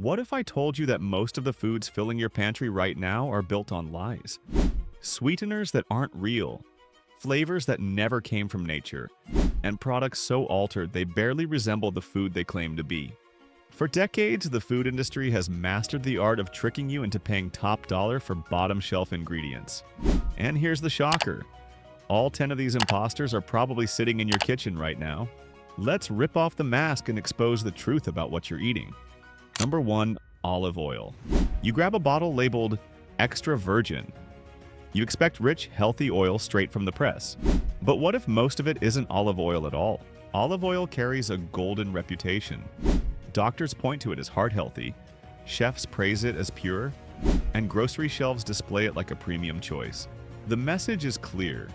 What if I told you that most of the foods filling your pantry right now are built on lies? Sweeteners that aren't real, flavors that never came from nature, and products so altered they barely resemble the food they claim to be. For decades, the food industry has mastered the art of tricking you into paying top dollar for bottom-shelf ingredients. And here's the shocker. All 10 of these imposters are probably sitting in your kitchen right now. Let's rip off the mask and expose the truth about what you're eating. Number 1. Olive oil. You grab a bottle labeled extra virgin. You expect rich, healthy oil straight from the press. But what if most of it isn't olive oil at all? Olive oil carries a golden reputation. Doctors point to it as heart-healthy, chefs praise it as pure, and grocery shelves display it like a premium choice. The message is clear.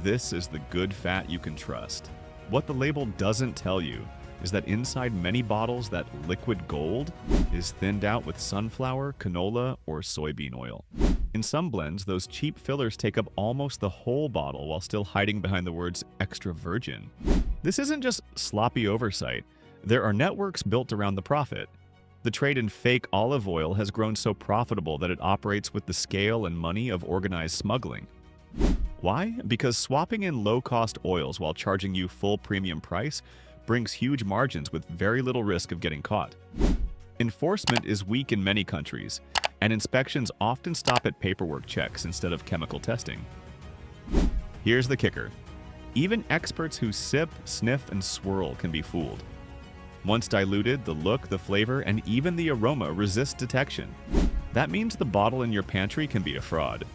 This is the good fat you can trust. What the label doesn't tell you is that inside many bottles, that liquid gold is thinned out with sunflower, canola, or soybean oil. In some blends, those cheap fillers take up almost the whole bottle while still hiding behind the words extra virgin. This isn't just sloppy oversight. There are networks built around the profit. The trade in fake olive oil has grown so profitable that it operates with the scale and money of organized smuggling. Why? Because swapping in low-cost oils while charging you full premium price brings huge margins with very little risk of getting caught. Enforcement is weak in many countries, and inspections often stop at paperwork checks instead of chemical testing. Here's the kicker. Even experts who sip, sniff, and swirl can be fooled. Once diluted, the look, the flavor, and even the aroma resist detection. That means the bottle in your pantry can be a fraud.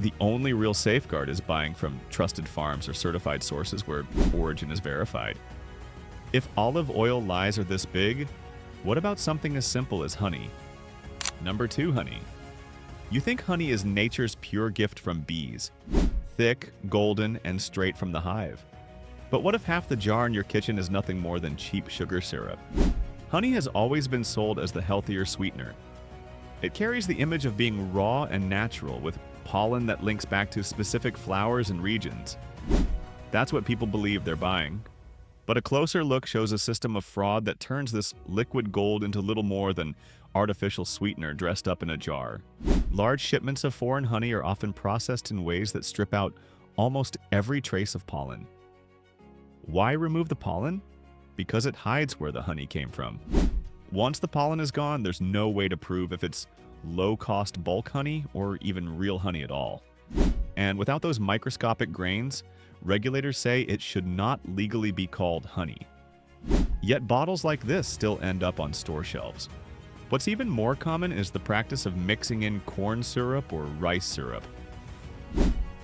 The only real safeguard is buying from trusted farms or certified sources where origin is verified. If olive oil lies are this big, what about something as simple as honey? Number 2, honey. You think honey is nature's pure gift from bees, thick, golden, and straight from the hive. But what if half the jar in your kitchen is nothing more than cheap sugar syrup? Honey has always been sold as the healthier sweetener. It carries the image of being raw and natural with pollen that links back to specific flowers and regions. That's what people believe they're buying. But a closer look shows a system of fraud that turns this liquid gold into little more than artificial sweetener dressed up in a jar. Large shipments of foreign honey are often processed in ways that strip out almost every trace of pollen. Why remove the pollen? Because it hides where the honey came from. Once the pollen is gone, there's no way to prove if it's low-cost bulk honey or even real honey at all. And without those microscopic grains, regulators say it should not legally be called honey. Yet bottles like this still end up on store shelves. What's even more common is the practice of mixing in corn syrup or rice syrup.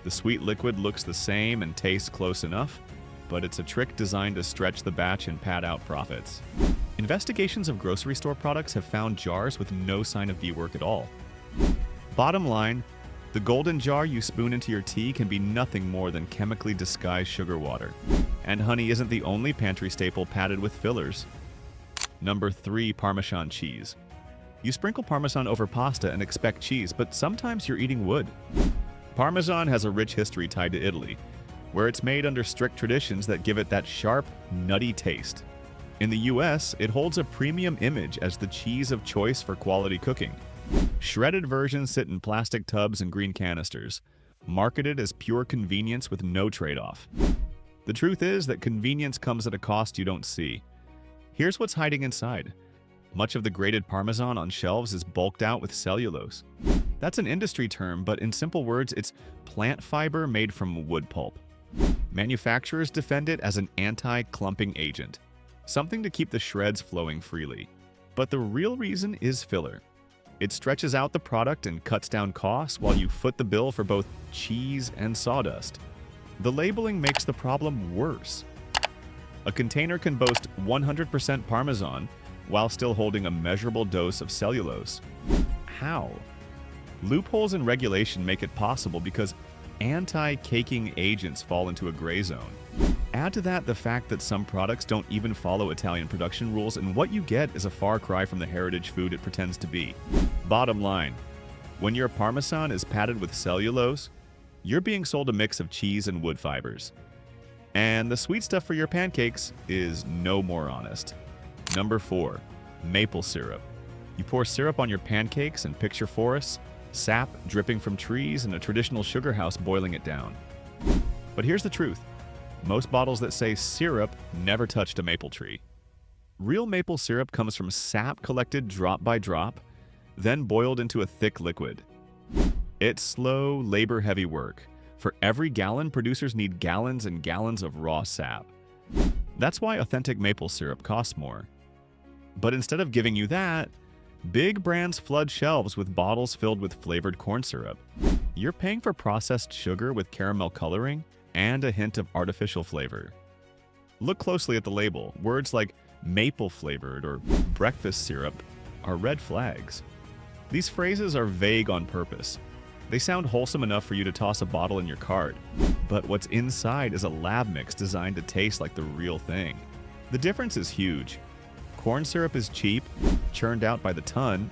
The sweet liquid looks the same and tastes close enough, but it's a trick designed to stretch the batch and pad out profits. Investigations of grocery store products have found jars with no sign of beeswax at all. Bottom line, the golden jar you spoon into your tea can be nothing more than chemically disguised sugar water. And honey isn't the only pantry staple padded with fillers. Number 3, Parmesan cheese. You sprinkle Parmesan over pasta and expect cheese, but sometimes you're eating wood. Parmesan has a rich history tied to Italy, where it's made under strict traditions that give it that sharp, nutty taste. In the US, it holds a premium image as the cheese of choice for quality cooking. Shredded versions sit in plastic tubs and green canisters, marketed as pure convenience with no trade-off. The truth is that convenience comes at a cost you don't see. Here's what's hiding inside. Much of the grated Parmesan on shelves is bulked out with cellulose. That's an industry term, but in simple words, it's plant fiber made from wood pulp. Manufacturers defend it as an anti-clumping agent, something to keep the shreds flowing freely. But the real reason is filler. It stretches out the product and cuts down costs while you foot the bill for both cheese and sawdust. The labeling makes the problem worse. A container can boast 100% Parmesan while still holding a measurable dose of cellulose. How? Loopholes in regulation make it possible because anti-caking agents fall into a gray zone. Add to that the fact that some products don't even follow Italian production rules, and what you get is a far cry from the heritage food it pretends to be. Bottom line, when your Parmesan is padded with cellulose, you're being sold a mix of cheese and wood fibers. And the sweet stuff for your pancakes is no more honest. Number 4, maple syrup. You pour syrup on your pancakes and picture forests, sap dripping from trees, and a traditional sugar house boiling it down. But here's the truth. Most bottles that say syrup never touched a maple tree. Real maple syrup comes from sap collected drop by drop, then boiled into a thick liquid. It's slow, labor-heavy work. For every gallon, producers need gallons and gallons of raw sap. That's why authentic maple syrup costs more. But instead of giving you that, big brands flood shelves with bottles filled with flavored corn syrup. You're paying for processed sugar with caramel coloring and a hint of artificial flavor. Look closely at the label. Words like maple flavored or breakfast syrup are red flags. These phrases are vague on purpose. They sound wholesome enough for you to toss a bottle in your cart, but what's inside is a lab mix designed to taste like the real thing. The difference is huge. Corn syrup is cheap, churned out by the ton,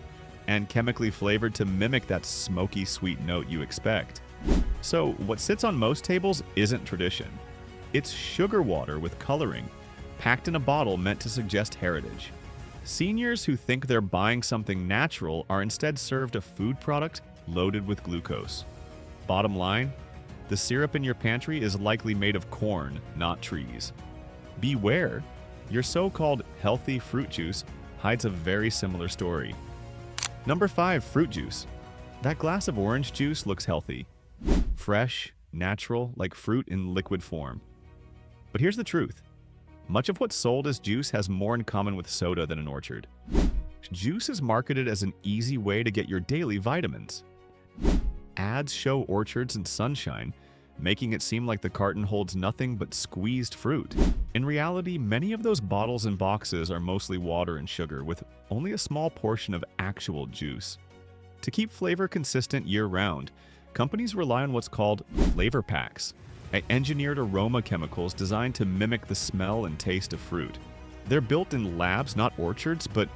and chemically flavored to mimic that smoky sweet note you expect. So what sits on most tables isn't tradition. It's sugar water with coloring, packed in a bottle meant to suggest heritage. Seniors who think they're buying something natural are instead served a food product loaded with glucose. Bottom line, the syrup in your pantry is likely made of corn, not trees. Beware, your so-called healthy fruit juice hides a very similar story. Number 5, fruit juice. That glass of orange juice looks healthy. Fresh, natural, like fruit in liquid form. But here's the truth. Much of what's sold as juice has more in common with soda than an orchard. Juice is marketed as an easy way to get your daily vitamins. Ads show orchards and sunshine, making it seem like the carton holds nothing but squeezed fruit. In reality, many of those bottles and boxes are mostly water and sugar, with only a small portion of actual juice. To keep flavor consistent year-round, companies rely on what's called flavor packs, engineered aroma chemicals designed to mimic the smell and taste of fruit. They're built in labs, not orchards, but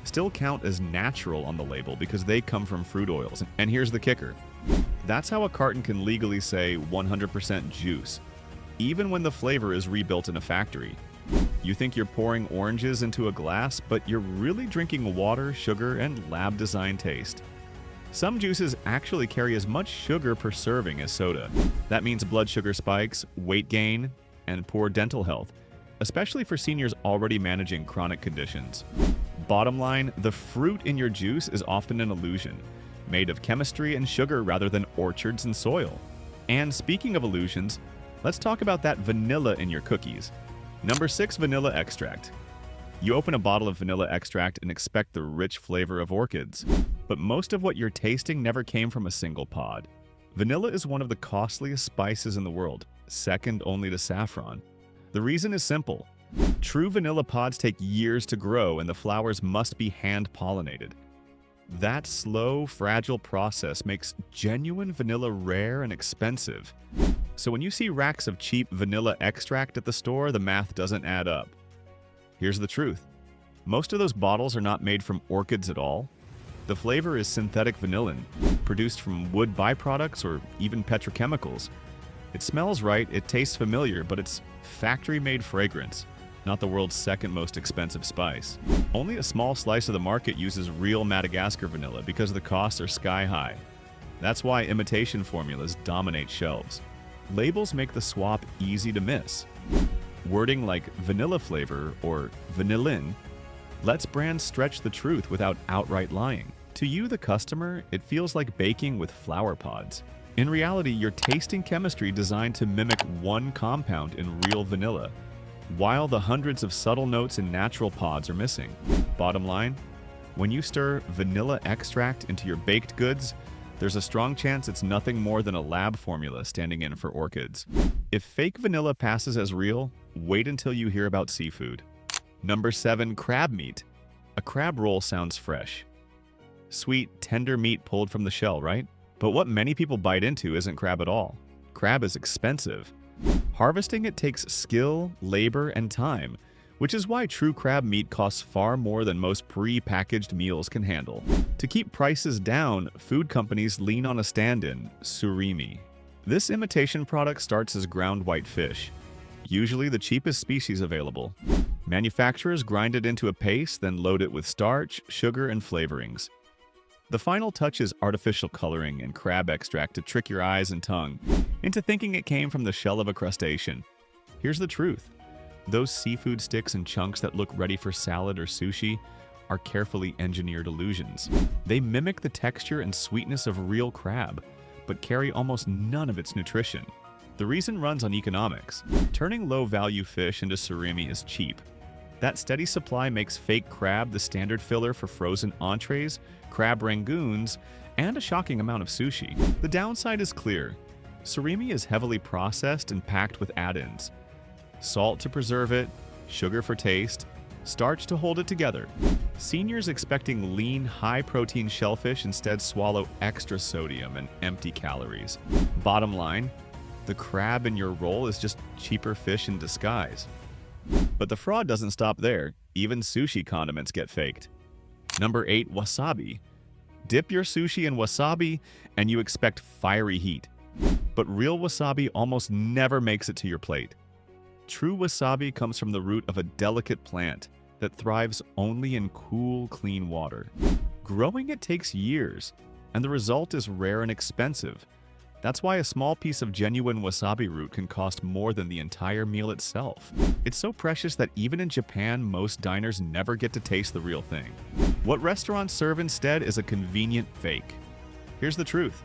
still count as natural on the label because they come from fruit oils. And here's the kicker. That's how a carton can legally say 100% juice, even when the flavor is rebuilt in a factory. You think you're pouring oranges into a glass, but you're really drinking water, sugar, and lab-designed taste. Some juices actually carry as much sugar per serving as soda. That means blood sugar spikes, weight gain, and poor dental health, especially for seniors already managing chronic conditions. Bottom line, the fruit in your juice is often an illusion, made of chemistry and sugar rather than orchards and soil. And speaking of illusions, let's talk about that vanilla in your cookies. Number 6, vanilla extract. You open a bottle of vanilla extract and expect the rich flavor of orchids, but most of what you're tasting never came from a single pod. Vanilla is one of the costliest spices in the world, second only to saffron. The reason is simple. True vanilla pods take years to grow and the flowers must be hand-pollinated. That slow, fragile process makes genuine vanilla rare and expensive. So when you see racks of cheap vanilla extract at the store, the math doesn't add up. Here's the truth. Most of those bottles are not made from orchids at all. The flavor is synthetic vanillin, produced from wood byproducts or even petrochemicals. It smells right, it tastes familiar, but it's factory-made fragrance, not the world's second most expensive spice. Only a small slice of the market uses real Madagascar vanilla because the costs are sky-high. That's why imitation formulas dominate shelves. Labels make the swap easy to miss. Wording like vanilla flavor or vanillin lets brands stretch the truth without outright lying. To you, the customer, it feels like baking with flower pods. In reality, you're tasting chemistry designed to mimic one compound in real vanilla, while the hundreds of subtle notes in natural pods are missing. Bottom line, when you stir vanilla extract into your baked goods, there's a strong chance it's nothing more than a lab formula standing in for orchids. If fake vanilla passes as real, wait until you hear about seafood. Number 7, crab meat. A crab roll sounds fresh. Sweet, tender meat pulled from the shell, right? But what many people bite into isn't crab at all. Crab is expensive. Harvesting it takes skill, labor, and time, which is why true crab meat costs far more than most pre-packaged meals can handle. To keep prices down, food companies lean on a stand-in, surimi. This imitation product starts as ground white fish. usually the cheapest species available. Manufacturers grind it into a paste, then load it with starch, sugar, and flavorings. The final touch is artificial coloring and crab extract to trick your eyes and tongue into thinking it came from the shell of a crustacean. Here's the truth. Those seafood sticks and chunks that look ready for salad or sushi are carefully engineered illusions. They mimic the texture and sweetness of real crab, but carry almost none of its nutrition. The reason runs on economics. Turning low-value fish into surimi is cheap. That steady supply makes fake crab the standard filler for frozen entrees, crab rangoons, and a shocking amount of sushi. The downside is clear. Surimi is heavily processed and packed with add-ins. Salt to preserve it, sugar for taste, starch to hold it together. Seniors expecting lean, high-protein shellfish instead swallow extra sodium and empty calories. Bottom line, the crab in your roll is just cheaper fish in disguise. But the fraud doesn't stop there. Even sushi condiments get faked. Number 8, wasabi. Dip your sushi in wasabi and you expect fiery heat. But real wasabi almost never makes it to your plate. True wasabi comes from the root of a delicate plant that thrives only in cool, clean water. Growing it takes years, and the result is rare and expensive. That's why a small piece of genuine wasabi root can cost more than the entire meal itself. It's so precious that even in Japan, most diners never get to taste the real thing. What restaurants serve instead is a convenient fake. Here's the truth.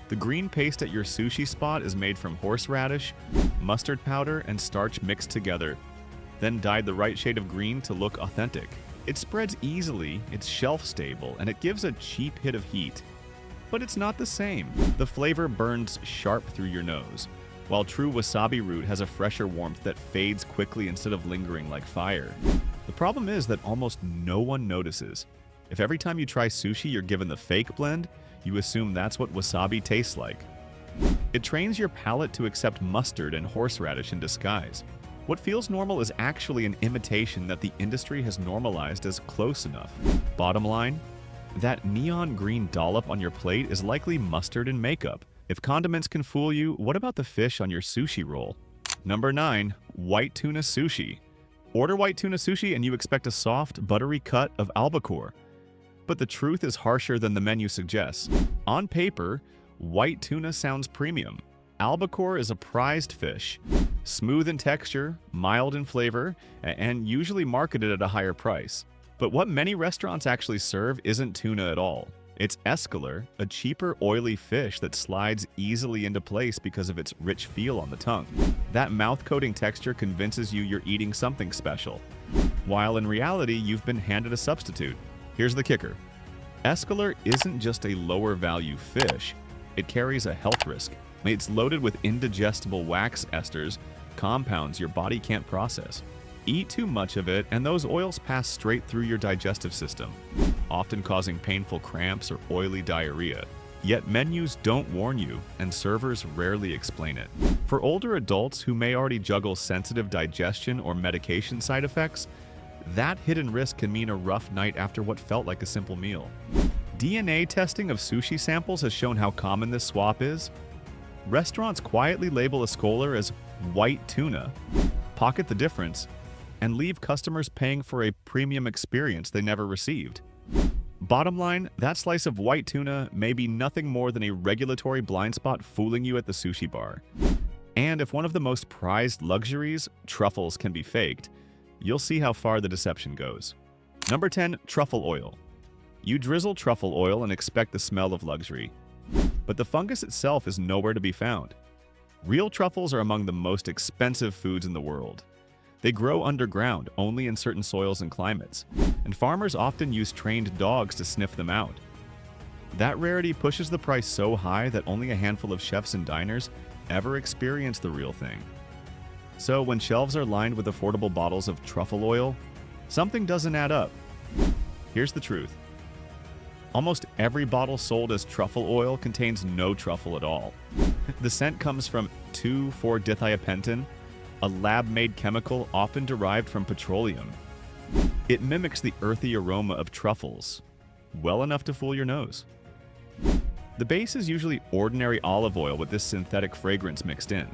The green paste at your sushi spot is made from horseradish, mustard powder, and starch mixed together, then dyed the right shade of green to look authentic. It spreads easily, it's shelf-stable, and it gives a cheap hit of heat. But it's not the same. The flavor burns sharp through your nose, while true wasabi root has a fresher warmth that fades quickly instead of lingering like fire. The problem is that almost no one notices. If every time you try sushi you're given the fake blend, you assume that's what wasabi tastes like. It trains your palate to accept mustard and horseradish in disguise. What feels normal is actually an imitation that the industry has normalized as close enough. Bottom line, that neon green dollop on your plate is likely mustard and makeup. If condiments can fool you, what about the fish on your sushi roll? Number 9, white tuna sushi. Order white tuna sushi and you expect a soft, buttery cut of albacore. But the truth is harsher than the menu suggests. On paper, white tuna sounds premium. Albacore is a prized fish, smooth in texture, mild in flavor, and usually marketed at a higher price. But what many restaurants actually serve isn't tuna at all. It's escolar, a cheaper, oily fish that slides easily into place because of its rich feel on the tongue. That mouth-coating texture convinces you you're eating something special, while in reality, you've been handed a substitute. Here's the kicker. Escolar isn't just a lower-value fish. It carries a health risk. It's loaded with indigestible wax esters, compounds your body can't process. Eat too much of it, and those oils pass straight through your digestive system, often causing painful cramps or oily diarrhea. Yet menus don't warn you, and servers rarely explain it. For older adults who may already juggle sensitive digestion or medication side effects, that hidden risk can mean a rough night after what felt like a simple meal. DNA testing of sushi samples has shown how common this swap is. Restaurants quietly label a scholar as white tuna, pocket the difference, and leave customers paying for a premium experience they never received. Bottom line, that slice of white tuna may be nothing more than a regulatory blind spot fooling you at the sushi bar. And if one of the most prized luxuries, truffles, can be faked, you'll see how far the deception goes. Number 10, truffle oil. You drizzle truffle oil and expect the smell of luxury. But the fungus itself is nowhere to be found. Real truffles are among the most expensive foods in the world. They grow underground, only in certain soils and climates, and farmers often use trained dogs to sniff them out. That rarity pushes the price so high that only a handful of chefs and diners ever experience the real thing. So when shelves are lined with affordable bottles of truffle oil, something doesn't add up. Here's the truth. Almost every bottle sold as truffle oil contains no truffle at all. The scent comes from 2,4-dithiapentan, a lab-made chemical often derived from petroleum. It mimics the earthy aroma of truffles, well enough to fool your nose. The base is usually ordinary olive oil with this synthetic fragrance mixed in.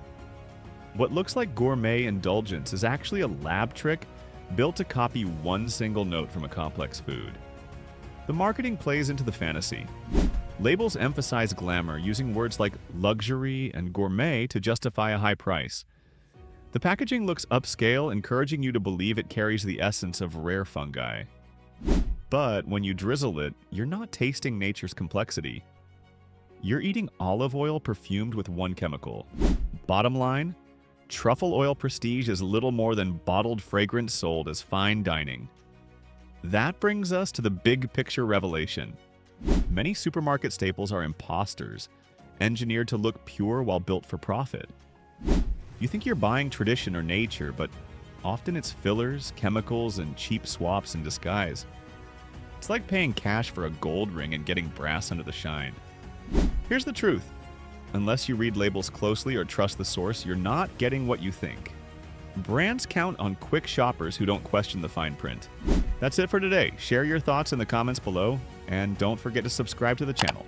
What looks like gourmet indulgence is actually a lab trick built to copy one single note from a complex food. The marketing plays into the fantasy. Labels emphasize glamour using words like luxury and gourmet to justify a high price. The packaging looks upscale, encouraging you to believe it carries the essence of rare fungi. But when you drizzle it, you're not tasting nature's complexity. You're eating olive oil perfumed with one chemical. Bottom line, truffle oil prestige is little more than bottled fragrance sold as fine dining. That brings us to the big picture revelation. Many supermarket staples are imposters, engineered to look pure while built for profit. You think you're buying tradition or nature, but often it's fillers, chemicals, and cheap swaps in disguise. It's like paying cash for a gold ring and getting brass under the shine. Here's the truth. Unless you read labels closely or trust the source, you're not getting what you think. Brands count on quick shoppers who don't question the fine print. That's it for today. Share your thoughts in the comments below, and don't forget to subscribe to the channel.